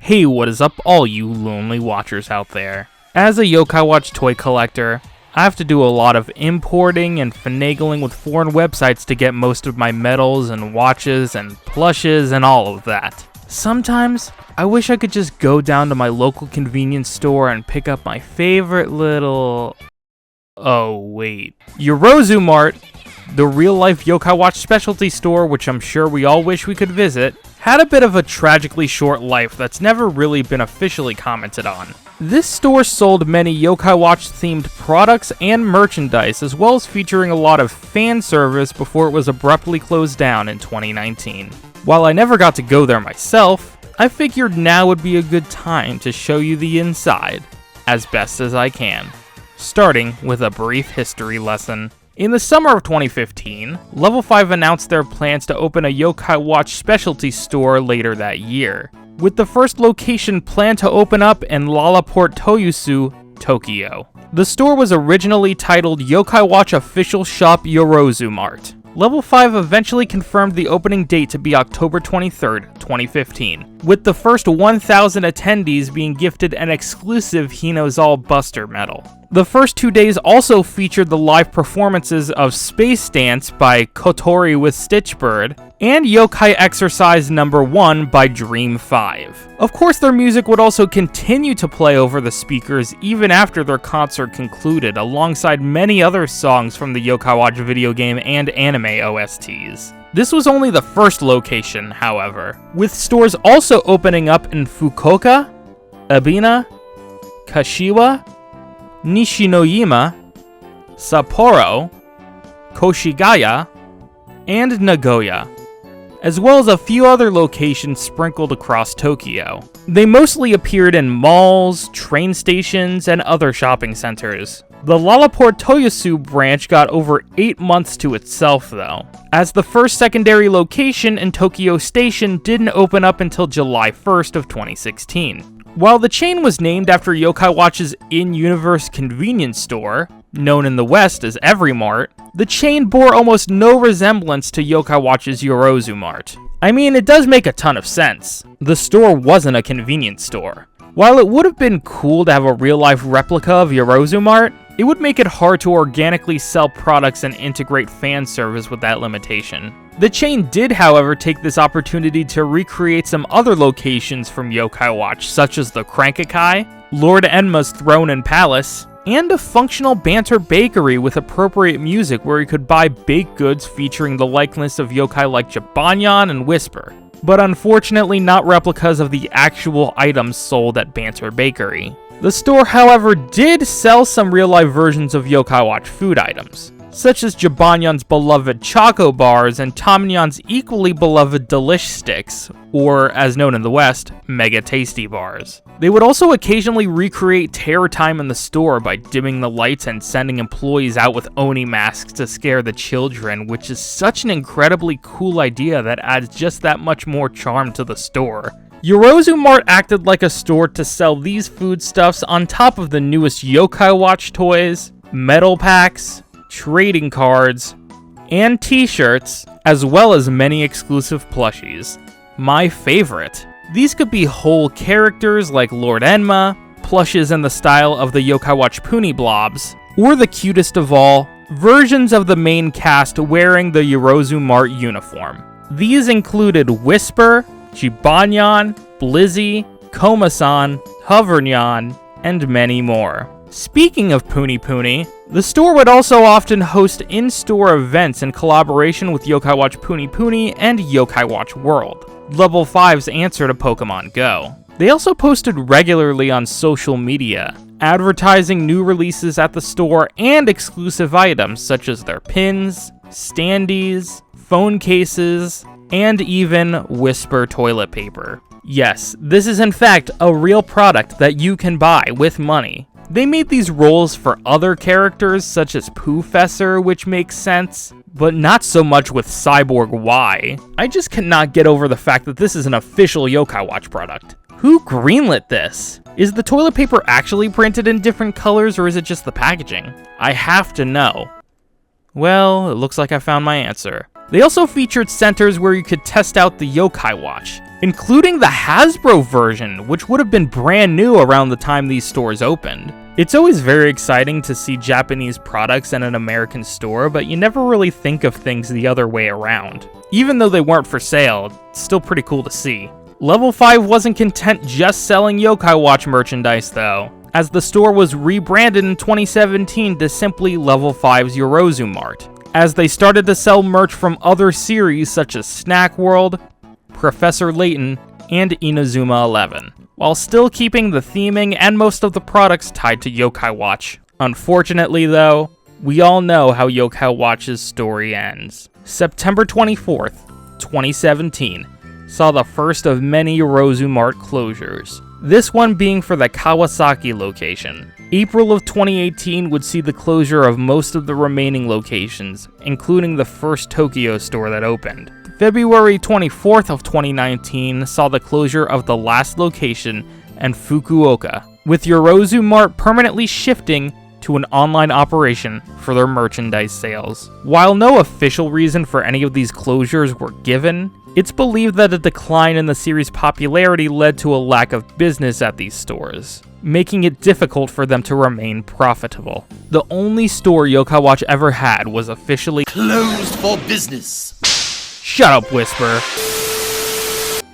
Hey, what is up all you lonely watchers out there? As a Yokai Watch toy collector, I have to do a lot of importing and finagling with foreign websites to get most of my medals and watches and plushes and all of that. Sometimes, I wish I could just go down to my local convenience store and pick up my favorite little... Oh wait. Yorozu Mart, the real-life Yokai Watch specialty store which I'm sure we all wish we could visit, had a bit of a tragically short life that's never really been officially commented on. This store sold many Yokai Watch themed products and merchandise, as well as featuring a lot of fan service before it was abruptly closed down in 2019. While I never got to go there myself, I figured now would be a good time to show you the inside, as best as I can. Starting with a brief history lesson. In the summer of 2015, Level 5 announced their plans to open a Yokai Watch specialty store later that year, with the first location planned to open up in Lalaport Toyosu, Tokyo. The store was originally titled Yokai Watch Official Shop Yorozu Mart. Level 5 eventually confirmed the opening date to be October 23rd, 2015, with the first 1,000 attendees being gifted an exclusive He Knows All Buster medal. The first 2 days also featured the live performances of Space Dance by Kotori with Stitchbird and Yokai Exercise No. 1 by Dream 5. Of course, their music would also continue to play over the speakers even after their concert concluded, alongside many other songs from the Yokai Watch video game and anime OSTs. This was only the first location, however, with stores also opening up in Fukuoka, Ebina, Kashiwa, Nishinoyama, Sapporo, Koshigaya, and Nagoya, as well as a few other locations sprinkled across Tokyo. They mostly appeared in malls, train stations, and other shopping centers. The Lalaport Toyosu branch got over 8 months to itself though, as the first secondary location in Tokyo Station didn't open up until July 1st of 2016. While the chain was named after Yokai Watch's in-universe convenience store, known in the West as Every Mart, the chain bore almost no resemblance to Yokai Watch's Yorozu Mart. I mean, it does make a ton of sense. The store wasn't a convenience store. While it would have been cool to have a real-life replica of Yorozu Mart, it would make it hard to organically sell products and integrate fan service with that limitation. The chain did, however, take this opportunity to recreate some other locations from Yokai Watch, such as the Crankakai, Lord Enma's Throne and Palace, and a functional banter bakery with appropriate music where you could buy baked goods featuring the likeness of yokai like Jibanyan and Whisper, but unfortunately not replicas of the actual items sold at Banter Bakery. The store, however, did sell some real-life versions of Yokai Watch food items, such as Jibanyan's beloved Choco Bars and Tominyan's equally beloved Delish Sticks, or, as known in the West, Mega Tasty Bars. They would also occasionally recreate terror time in the store by dimming the lights and sending employees out with Oni masks to scare the children, which is such an incredibly cool idea that adds just that much more charm to the store. Yorozu Mart acted like a store to sell these foodstuffs on top of the newest Yokai Watch toys, medal packs, trading cards, and t-shirts, as well as many exclusive plushies. My favorite. These could be whole characters like Lord Enma, plushes in the style of the Yokai Watch Puni Blobs, or the cutest of all, versions of the main cast wearing the Yorozu Mart uniform. These included Whisper, Jibanyan, Blizzy, Koma-san, Hovernyan, and many more. Speaking of Puni, the store would also often host in-store events in collaboration with Yokai Watch Puni and Yokai Watch World, Level 5's answer to Pokemon Go. They also posted regularly on social media, advertising new releases at the store and exclusive items such as their pins, standees, phone cases, and even Whisper toilet paper. Yes, this is in fact a real product that you can buy with money. They made these rolls for other characters such as Poofessor, which makes sense, but not so much with Cyborg Y. I just cannot get over the fact that this is an official Yokai Watch product. Who greenlit this? Is the toilet paper actually printed in different colors or is it just the packaging? I have to know. Well, it looks like I found my answer. They also featured centers where you could test out the Yokai Watch, including the Hasbro version, which would have been brand new around the time these stores opened. It's always very exciting to see Japanese products in an American store, but you never really think of things the other way around. Even though they weren't for sale, it's still pretty cool to see. Level 5 wasn't content just selling Yokai Watch merchandise though, as the store was rebranded in 2017 to simply Level 5's Yorozu Mart, as they started to sell merch from other series such as Snack World, Professor Layton, and Inazuma 11, while still keeping the theming and most of the products tied to Yokai Watch. Unfortunately though, we all know how Yokai Watch's story ends. September 24th, 2017, saw the first of many Yorozu Mart closures, this one being for the Kawasaki location. April of 2018 would see the closure of most of the remaining locations, including the first Tokyo store that opened. February 24th of 2019 saw the closure of the last location in Fukuoka, with Yorozu Mart permanently shifting to an online operation for their merchandise sales. While no official reason for any of these closures were given, it's believed that a decline in the series' popularity led to a lack of business at these stores, making it difficult for them to remain profitable. The only store Yokai Watch ever had was officially closed for business. Shut up, Whisper.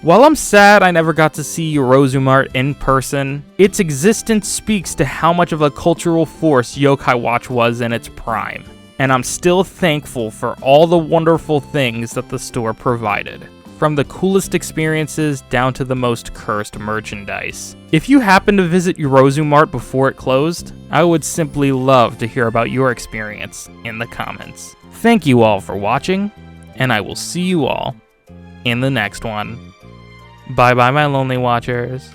While I'm sad I never got to see Yorozu Mart in person, its existence speaks to how much of a cultural force Yokai Watch was in its prime, and I'm still thankful for all the wonderful things that the store provided, from the coolest experiences down to the most cursed merchandise. If you happen to visit Yorozu Mart before it closed, I would simply love to hear about your experience in the comments. Thank you all for watching, and I will see you all in the next one. Bye bye, my lonely watchers.